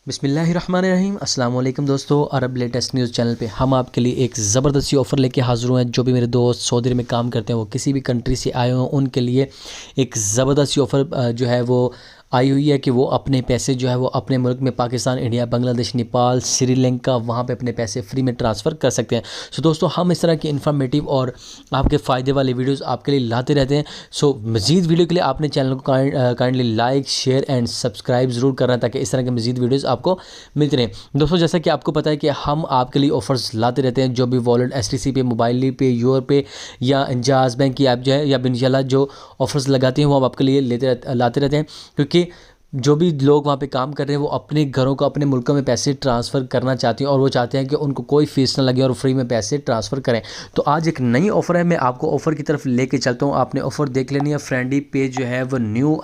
बिस्मिल्लाहिर्रहमानिर्रहीम अस्सलाम वालेकुम दोस्तों। अरब लेटेस्ट न्यूज़ चैनल पे हम आपके लिए एक ज़बरदस्ती ऑफ़र लेके हाज़िर हुए हैं। जो भी मेरे दोस्त सऊदी अरब में काम करते हैं, वो किसी भी कंट्री से आए हों, उनके लिए एक ज़बरदस्ती ऑफ़र जो है वो आई हुई है कि वो अपने पैसे जो है वो अपने मुल्क में पाकिस्तान, इंडिया, बांग्लादेश, नेपाल, श्रीलंका वहाँ पे अपने पैसे फ्री में ट्रांसफ़र कर सकते हैं। सो दोस्तों, हम इस तरह की इन्फॉर्मेटिव और आपके फ़ायदे वाली वीडियोस आपके लिए लाते रहते हैं। सो मज़ीद वीडियो के लिए आपने चैनल को kindly like, share and subscribe ज़रूर करना, ताकि इस तरह के मज़ीद वीडियोज़ आपको मिलते रहें। दोस्तों, जैसा कि आपको पता है कि हम आपके लिए ऑफ़र्स लाते रहते हैं। जो भी वॉलेट, STC पे, मोबाइल पे, यूर पे या इंजाज़ बैंक की ऐप जो है या बिनशाला जो ऑफ़र्स लगाती हैं, वो हम आपके लिए लाते रहते हैं। क्योंकि जो भी लोग वहाँ पे काम कर रहे हैं, वो अपने घरों को, अपने मुल्कों में पैसे ट्रांसफ़र करना चाहते हैं और वो चाहते हैं कि उनको कोई फ़ीस ना लगे और फ्री में पैसे ट्रांसफ़र करें। तो आज एक नई ऑफ़र है, मैं आपको ऑफ़र की तरफ लेके चलता हूँ। आपने ऑफ़र देख लेनी है। फ्रेंडी पे जो है वो न्यू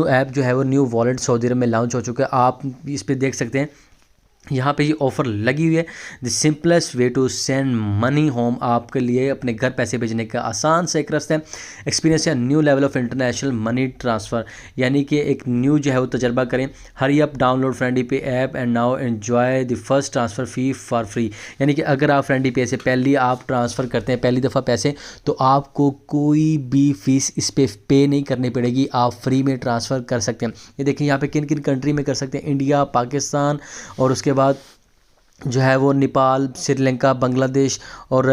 ऐप जो है वो न्यू वॉलेट सऊदी अरब में लॉन्च हो चुका है। आप इस पर देख सकते हैं, यहाँ पे ये ऑफ़र लगी हुई है। The simplest way to send money home, आपके लिए अपने घर पैसे भेजने का आसान से एक रास्ता है। एक्सपीरियंस या new level of international money transfer, यानी कि एक न्यू जो है वो तजर्बा करें। हरी अप, डाउनलोड फ्रेंडी पे app and now enjoy the first transfer fee for free. यानी कि अगर आप फ्रेंडी पे से पहली आप ट्रांसफ़र करते हैं, पहली दफ़ा पैसे, तो आपको कोई भी फ़ीस इस पर पे नहीं करनी पड़ेगी। आप फ्री में ट्रांसफ़र कर सकते हैं। ये देखिए यहाँ पे किन किन कंट्री में कर सकते हैं, इंडिया, पाकिस्तान और उसके बाद जो है वो नेपाल, श्रीलंका, बांग्लादेश और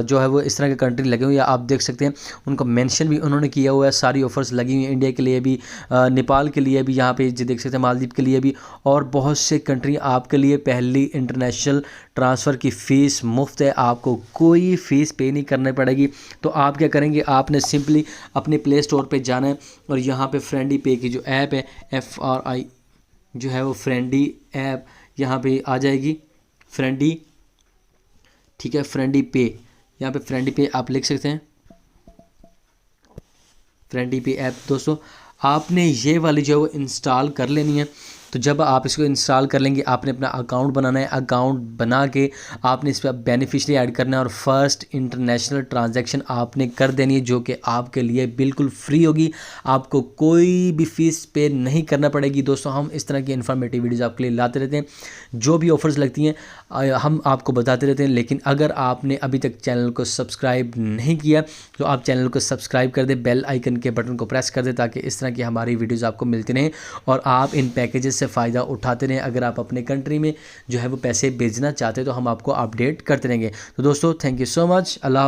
जो है वो इस तरह के कंट्री लगे हुए हैं। आप देख सकते हैं, उनको मेंशन भी उन्होंने किया हुआ है। सारी ऑफ़र्स लगी हुई हैं, इंडिया के लिए भी, नेपाल के लिए भी, यहाँ पे जो देख सकते हैं मालदीव के लिए भी, और बहुत से कंट्री आपके लिए पहली इंटरनेशनल ट्रांसफ़र की फ़ीस मुफ्त है। आपको कोई फ़ीस पे नहीं करनी पड़ेगी। तो आप क्या करेंगे, आपने सिंपली अपने प्ले स्टोर पर जाना है और यहाँ पर फ्रेंडी पे की जो ऐप है, FRI जो है वो फ्रेंडी ऐप यहाँ पर आ जाएगी। फ्रेंडी, ठीक है, फ्रेंडी पे, यहाँ पे फ्रेंडी पे आप लिख सकते हैं, फ्रेंडी पे ऐप। दोस्तों, आपने ये वाली जो है वो इंस्टॉल कर लेनी है। तो जब आप इसको इंस्टॉल कर लेंगे, आपने अपना अकाउंट बनाना है। अकाउंट बना के आपने इस पर बेनिफिशरी ऐड करना है और फर्स्ट इंटरनेशनल ट्रांजैक्शन आपने कर देनी है, जो कि आपके लिए बिल्कुल फ्री होगी। आपको कोई भी फ़ीस पे नहीं करना पड़ेगी। दोस्तों, हम इस तरह की इन्फॉर्मेटिव वीडियोज़ आपके लिए लाते रहते हैं। जो भी ऑफ़र्स लगती हैं हम आपको बताते रहते हैं। लेकिन अगर आपने अभी तक चैनल को सब्सक्राइब नहीं किया, तो आप चैनल को सब्सक्राइब कर दें, बेल आइकन के बटन को प्रेस कर दें, ताकि इस तरह की हमारी वीडियोज़ आपको मिलती रहें और आप इन पैकेजेस से फ़ायदा उठाते रहें। अगर आप अपने कंट्री में जो है वो पैसे भेजना चाहते हैं, तो हम आपको अपडेट करते रहेंगे। तो दोस्तों, thank you so much. Allah.